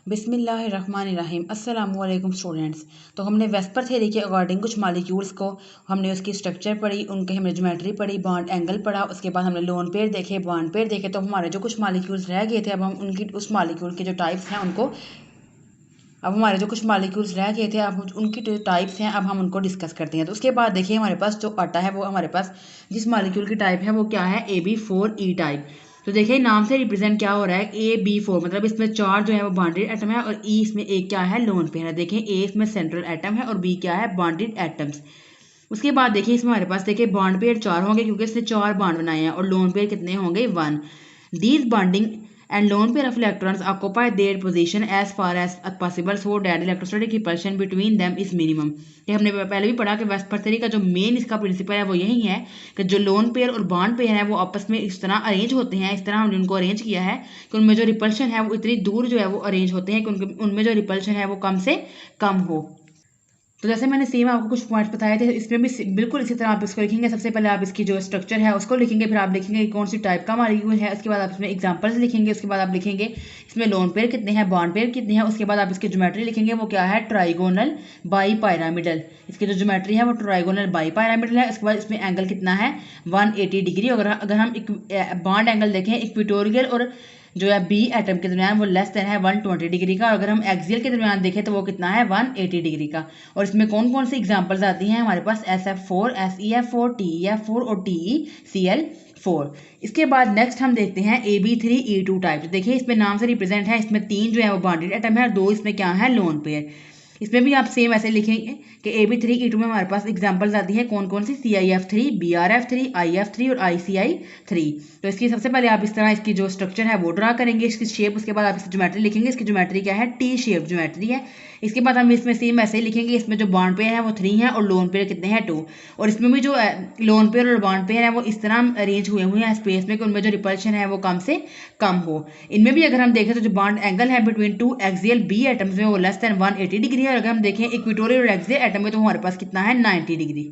बिस्मिल्लाहिर्रहमानिर्रहीम। अस्सलामुअलैकुम स्टूडेंट्स। तो हमने वेस्पर थ्योरी के अकॉर्डिंग कुछ मॉलिक्यूल्स को हमने उसकी स्ट्रक्चर पढ़ी, उनकी हमने ज्योमेट्री पढ़ी, बॉन्ड एंगल पढ़ा, उसके बाद हमने लोन पेयर देखे, बॉन्ड पेयर देखे। तो हमारे जो कुछ मॉलिक्यूल्स रह गए थे, अब हम उनकी उस मॉलिक्यूल के जो टाइप्स हैं उनको अब हमारे जो कुछ मॉलिक्यूल्स रह गए थे, अब उनकी जो टाइप्स हैं अब हम उनको डिस्कस करते हैं। तो उसके बाद देखिए हमारे पास जो आता है वो हमारे पास जिस मॉलिक्यूल की टाइप है वो क्या है, AB4E टाइप। तो देखिए नाम से रिप्रेजेंट क्या हो रहा है, AB4 मतलब इसमें 4 जो है वो बॉन्डेड एटम है और E इसमें एक क्या है, लोन पेयर है। देखिए A इसमें सेंट्रल एटम है और B क्या है, बॉन्डेड एटम्स। उसके बाद देखिए इसमें हमारे पास देखिए बॉन्ड पेयर 4 होंगे क्योंकि इसने 4 बॉन्ड बनाए हैं और लोन पेयर कितने होंगे, 1। These bonding and lone pair of electrons occupy their position as far as possible so that electrostatic repulsion between them is minimum। ये हमने पहले भी पढ़ा कि वेस्पर थ्योरी का जो मेन इसका प्रिंसिपल है वो यही है कि जो लोन पेयर और बॉन्ड पेयर है वो आपस में इस तरह अरेंज होते हैं, इस तरह हमने उनको अरेंज किया है कि उनमें जो रिपल्शन है वो इतनी दूर जो है वो अरेंज होते हैं कि उनमें जो रिपल्शन है वो कम से कम हो। तो जैसे मैंने सेम आपको कुछ पॉइंट्स बताए थे, इसमें भी बिल्कुल इसी तरह आप इसको लिखेंगे। सबसे पहले आप इसकी जो स्ट्रक्चर है उसको लिखेंगे, फिर आप लिखेंगे कौन सी टाइप का मॉलिक्यूल है, उसके बाद आप इसमें एग्जांपल्स लिखेंगे, उसके बाद आप लिखेंगे इसमें लोन पेयर कितने हैं, बॉन्ड पेयर कितने हैं, उसके बाद आप इसकी ज्योमेट्री लिखेंगे वो क्या है, ट्राइगोनल बाई पायरामिडल। इसकी जो ज्योमेट्री है वो ट्राइगोनल बाई पायरामिडल है। उसके बाद इसमें एंगल कितना है, 180 डिग्री। अगर हम बॉन्ड एंगल देखें इक्वेटोरियल और जो है बी एटम के दरमियान वो लेस देन है 120 डिग्री का, और अगर हम एक्सियल के दरमियान देखें तो वो कितना है, 180 डिग्री का। और इसमें कौन कौन सी एग्जांपल्स आती हैं हमारे पास, SF4, SEF4, TEF4 और TeCl4। इसके बाद नेक्स्ट हम देखते हैं AB3E2 टाइप। देखिए इसमें नाम से रिप्रेजेंट है, इसमें 3 जो है वो बॉन्डेड एटम है और 2 इसमें क्या है, लोन पेयर। इसमें भी आप सेम ऐसे लिखेंगे कि AB3E2 में हमारे पास एग्जांपल्स आती है कौन कौन सी, CIF3, BRF3, IF3 और ICI3। तो इसकी सबसे पहले आप इस तरह इसकी जो स्ट्रक्चर है वो ड्रा करेंगे, इसकी शेप, उसके बाद आप इसकी ज्योमेट्री लिखेंगे। इसकी ज्योमेट्री क्या है, टी शेप ज्योमेट्री है। इसके बाद हम इसमें सेम ऐसे ही लिखेंगे, इसमें जो बॉन्ड पेयर है वो 3 है और लोन पेयर कितने हैं, 2। और इसमें भी जो लोन पेयर और बॉन्ड पेयर है वो इस तरह अरेंज हुए हुए हैं स्पेस में कि उनमें जो रिपल्शन है वो कम से कम हो। इनमें भी अगर हम देखें तो जो बॉन्ड एंगल है बिटवीन 2 एक्सियल बी एटम्स में वो लेस देन 180 डिग्री है, और अगर हम देखें इक्वेटोरियल और एक्सियल एटम में तो हमारे पास कितना है, 90 डिग्री।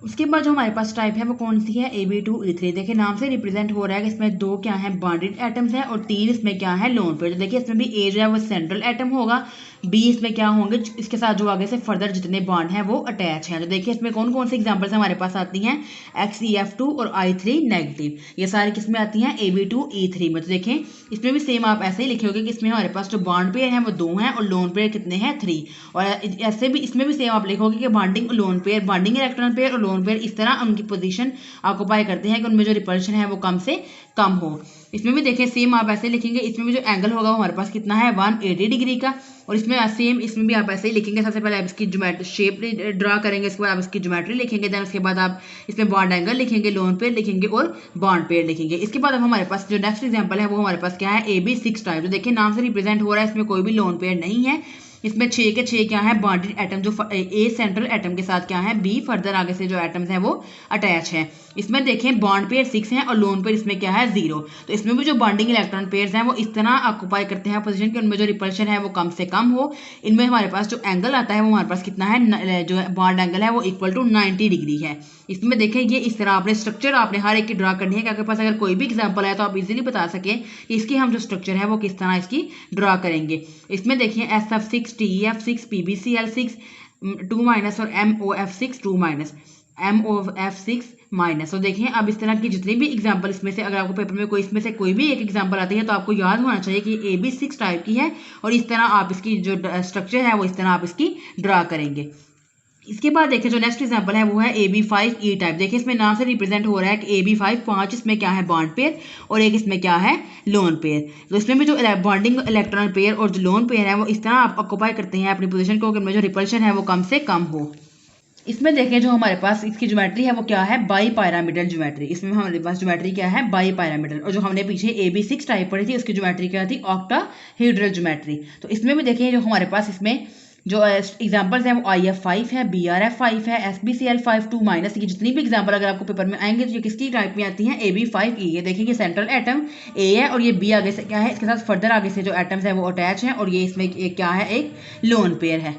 उसके बाद जो हमारे पास टाइप है वो कौन सी है, AB2E3। देखिए नाम से रिप्रेजेंट हो रहा है कि इसमें 2 क्या है, बॉन्डेड एटम्स हैं और 3 इसमें क्या है, लोन पेयर। देखिए इसमें भी A जो है वो सेंट्रल एटम होगा, B इसमें क्या होंगे, इसके साथ जो आगे से फर्दर जितने बॉन्ड हैं वो अटैच हैं। तो देखिए इसमें कौन कौन सी एग्जांपल्स हमारे पास आती हैं, XeF2 और I3 नेगेटिव। ये सारी किसमें आती हैं, AB2E3 में। तो देखें इसमें भी सेम आप ऐसे ही लिखोगे कि इसमें हमारे पास जो बॉन्ड पेयर हैं वो 2 हैं और लोन पेयर कितने हैं, 3। और ऐसे भी इसमें भी सेम आप लिखोगे कि bonding lone pair, bonding electron pair और लोन पेयर इस तरह उनकी पोजीशन ऑक्युपाई करते हैं कि उनमें जो रिपल्शन है वो कम से कम हो। इसमें भी देखें सेम आप ऐसे लिखेंगे, इसमें भी जो एंगल होगा वो हमारे पास कितना है, 180 डिग्री का। और इसमें सेम इसमें भी आप ऐसे ही लिखेंगे, सबसे पहले आप इसकी ज्योमेट्री शेप ड्रा करेंगे, इसके बाद आप इसकी ज्योमेट्री लिखेंगे, देन उसके बाद आप इसमें बॉन्ड एंगल लिखेंगे, लोन पेयर लिखेंगे और बॉन्ड पेयर लिखेंगे। इसके बाद अब हमारे पास जो नेक्स्ट एग्जांपल है वो हमारे पास क्या है, AB6 टाइप। तो देखिए नाम से रिप्रेजेंट हो रहा है, इसमें कोई भी लोन पेयर नहीं है। इसमें 6 के 6 क्या है, बॉन्डेड एटम, जो A सेंट्रल एटम के साथ क्या है, B फर्दर आगे से जो एटम्स हैं वो अटैच हैं। इसमें देखें बॉन्ड पेयर 6 है और लोन पेयर इसमें क्या है, 0। तो इसमें भी जो बॉन्डिंग इलेक्ट्रॉन पेयर्स हैं वो इस तरह ऑक्युपाई करते हैं पोजीशन कि उनमें जो रिपल्शन है वो कम से कम हो। इनमें हमारे पास जो एंगल आता है वो हमारे पास कितना है, जो बॉन्ड एंगल है वो इक्वल टू 90 डिग्री है। इसमें देखें ये इस तरह आपने स्ट्रक्चर आपने हर एक की ड्रा करनी है कि आपके पास अगर कोई भी एग्जांपल है तो आप इजीली बता सकें कि इसकी हम जो स्ट्रक्चर है वो किस तरह इसकी ड्रा करेंगे। इसमें देखिए SF6, TEF6, PbCl6 2 माइनस और MOF6 2 माइनस, MOF6 माइनस। तो देखिए अब इस तरह की जितनी भी एग्जांपल इसमें से अगर आपको पेपर में कोई इसमें से कोई भी एक एग्जांपल आती है तो आपको याद होना चाहिए कि AB6 टाइप की है और इस तरह आप इसकी जो स्ट्रक्चर है वो इस तरह आप इसकी ड्रा करेंगे। इसके बाद देखिए जो नेक्स्ट एग्जांपल है वो है AB5E टाइप। देखिए इसमें नाम से रिप्रेजेंट हो रहा है कि AB5 5 इसमें क्या है, बॉन्ड पेयर और एक इसमें क्या है, लोन पेयर। तो इसमें भी जो बॉन्डिंग इलेक्ट्रॉन पेयर और जो लोन पेयर है वो इस तरह आप ऑक्युपाई करते हैं अपनी पोजीशन को कि उनमें जो रिपल्शन है वो कम से कम हो। इसमें देखें जो हमारे पास इसकी ज्योमेट्री है वो क्या है, बाई पायरामिडल ज्योमेट्री। इसमें हमारे पास ज्योमेट्री क्या है, बाई पायरामिडल। और जो हमने पीछे AB6 टाइप पढ़ी थी उसकी ज्योमेट्री क्या थी, ऑक्टाहेड्रल ज्योमेट्री। तो इसमें भी देखिए जो हमारे पास इसमें जो एग्जांपल्स हैं वो IF5 है, BRF5 है, SbCl5 2 माइनस। ये जितनी भी एग्जांपल अगर आपको पेपर में आएंगे तो ये किसकी टाइप में आती हैं, AB5E। ये देखिए ये सेंट्रल एटम A है और ये B आगे से क्या है, इसके साथ फर्दर आगे से जो एटम्स हैं वो अटैच हैं और ये इसमें एक क्या है, एक लोन पेयर है।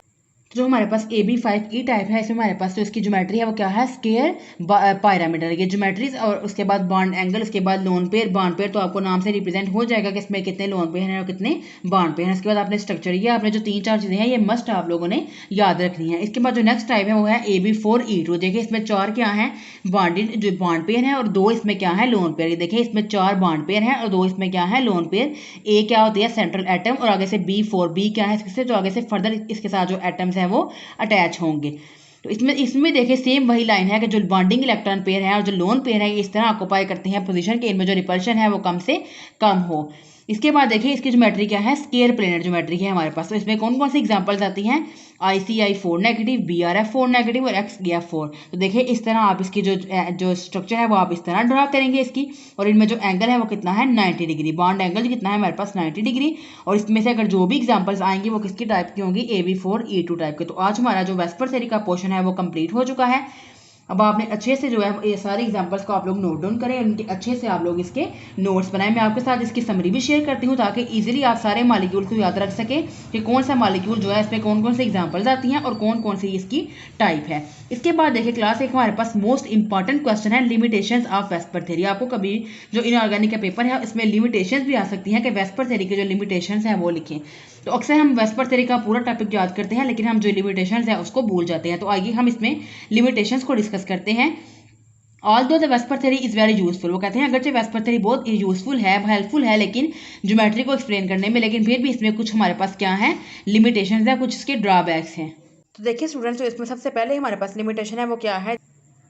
जो हमारे पास AB5E टाइप है, इसमें हमारे पास जो इसकी ज्योमेट्री है वो क्या है, स्क्वायर पायरामीटर। ये ज्योमेट्रीज और उसके बाद बॉन्ड एंगल, उसके बाद लोन पेयर, बॉन्ड पेयर, तो आपको नाम से रिप्रेजेंट हो जाएगा कि इसमें कितने लोन पेयर हैं और कितने बॉन्ड पेयर हैं। इसके बाद आपने स्ट्रक्चर, ये आपने जो 3-4 चीज़ें हैं ये मस्ट आप लोगों ने याद रखनी है। इसके बाद जो नेक्स्ट टाइप है वो है AB4E2। देखिए इसमें 4 क्या है, बॉन्डेड जो बॉन्ड पेयर है, और 2 इसमें क्या है, लोन पेयर। देखिए इसमें 4 बॉन्ड पेयर है और 2 इसमें क्या है, लोन पेयर। ए क्या होती है, सेंट्रल एटम, और आगे से B4, B क्या है इससे, जो आगे से फर्दर इसके साथ जो एटम्स है वो अटैच होंगे। तो इसमें देखिए सेम वही लाइन है कि जो बॉन्डिंग इलेक्ट्रॉन पेयर है और जो लोन पेयर है इस तरह ऑक्युपाई करते हैं पोजीशन के, इनमें जो रिपल्शन है वो कम से कम हो। इसके बाद देखिए इसकी ज्योमेट्री क्या है, स्क्वायर प्लेनर ज्योमेट्री है हमारे पास। तो इसमें कौन कौन सी एग्जांपल्स आती हैं, ICI4 नेगेटिव, BRF4 नेगेटिव और XGF4। तो देखिए इस तरह आप इसकी जो स्ट्रक्चर है वो आप इस तरह ड्रा करेंगे इसकी, और इनमें जो एंगल है वो कितना है, 90 डिग्री। बॉन्ड एंगल कितना है हमारे पास, 90 डिग्री। और इसमें से अगर जो भी एग्जाम्पल्स आएंगी वो किसकी टाइप की होंगी, AB4E2 टाइप के। तो आज हमारा जो वेस्पर थ्योरी का पोर्शन है वो कंप्लीट हो चुका है। अब आपने अच्छे से जो है ये सारे एग्जांपल्स को आप लोग नोट डाउन करें, उनके अच्छे से आप लोग इसके नोट्स बनाएं। मैं आपके साथ इसकी समरी भी शेयर करती हूँ ताकि इजीली आप सारे मॉलिक्यूल को याद रख सकें कि कौन सा मॉलिक्यूल जो है इसमें कौन कौन से एग्जांपल्स आती हैं और कौन कौन सी इसकी टाइप है। इसके बाद देखिए क्लास 1 हमारे पास मोस्ट इंपॉर्टेंट क्वेश्चन है, लिमिटेशंस ऑफ वेस्पर थ्योरी। आपको कभी जो इनऑर्गेनिक का पेपर है इसमें लिमिटेशंस भी आ सकती हैं कि वेस्पर थ्योरी के जो लिमिटेशंस हैं वो लिखें। तो अक्सर हम वेस्पर थ्योरी का पूरा टॉपिक याद करते हैं लेकिन हम जो लिमिटेशंस है उसको भूल जाते हैं। तो आइए हम इसमें लिमिटेशंस को डिस्कस करते हैं। Although the VSEPR theory is very useful, वो कहते हैं अगरचे वेस्पर थ्योरी बहुत यूजफुल है, हेल्पफुल है लेकिन ज्योमेट्री को एक्सप्लेन करने में, लेकिन फिर भी इसमें कुछ हमारे पास क्या है, लिमिटेशंस है, कुछ इसके ड्रॉबैक्स हैं। तो देखिए स्टूडेंट्स, जो इसमें सबसे पहले हमारे पास लिमिटेशन है वो क्या है,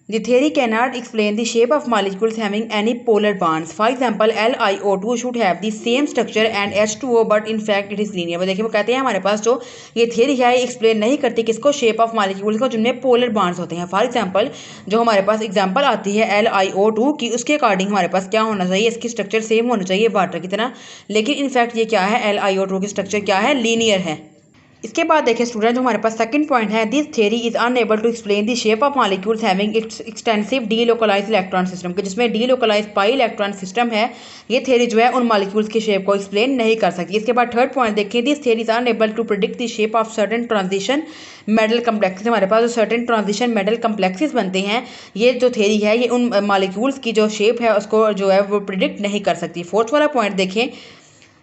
The theory cannot explain the shape of molecules having any polar bonds. For example, LiO2 should have the same structure and H2O, but in fact it is linear. वो देखिए वो कहते हैं हमारे पास जो ये थियरी है ये एक्सप्लेन नहीं करती किसको, शेप ऑफ मॉलिक्यूल्स को जिनमें पोलर बॉन्ड्स होते हैं। फॉर एग्जांपल जो हमारे पास एग्जांपल आती है LiO2 की, उसके अकॉर्डिंग हमारे पास क्या होना चाहिए, इसकी स्ट्रक्चर सेम होना चाहिए वाटर की तरह, लेकिन इनफैक्ट ये क्या है, LiO2 की स्ट्रक्चर क्या है, लीनियर है। इसके बाद देखिए स्टूडेंट, जो हमारे पास सेकंड पॉइंट है, this theory is unable to explain the shape of molecules having extensive delocalised electron system, के जिसमें डीलोकलाइज्ड पाई इलेक्ट्रॉन सिस्टम है, ये थ्योरी जो है उन मॉलिक्यूल्स की शेप को एक्सप्लेन नहीं कर सकती। इसके बाद थर्ड पॉइंट देखिए, this theory is unable to predict the shape of certain transition metal complexes. हमारे पास जो सर्टेन ट्रांजिशन मेटल कम्प्लेक्सेस बनते हैं, ये जो थ्योरी है ये उन मॉलिक्यूल्स की जो शेप है उसको जो है वो प्रिडिक्ट नहीं कर सकती। फोर्थ वाला पॉइंट देखें,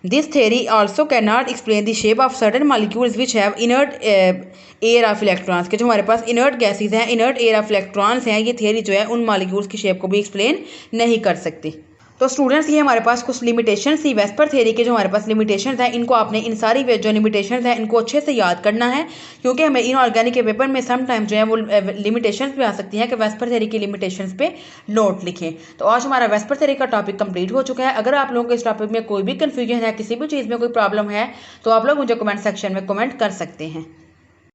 This theory also cannot explain the shape of certain molecules which have inert air of electrons, के जो हमारे पास inert gases हैं, inert air of electrons हैं, ये theory जो है उन molecules की shape को भी explain नहीं कर सकती। तो स्टूडेंट्स ये हमारे पास कुछ लिमिटेशंस थी वेस्पर थ्योरी के, जो हमारे पास लिमिटेशंस हैं इनको आपने इन सारी जो लिमिटेशंस हैं इनको अच्छे से याद करना है, क्योंकि हमें इनऑर्गेनिक के पेपर में सम टाइम जो है वो लिमिटेशंस भी आ सकती हैं कि वेस्पर थ्योरी की लिमिटेशंस पे नोट लिखें। तो आज हमारा वेस्पर थ्योरी का टॉपिक कंप्लीट हो चुका है। अगर आप लोगों को इस टॉपिक में कोई भी कन्फ्यूजन है, किसी भी चीज़ में कोई प्रॉब्लम है, तो आप लोग मुझे कमेंट सेक्शन में कमेंट कर सकते हैं।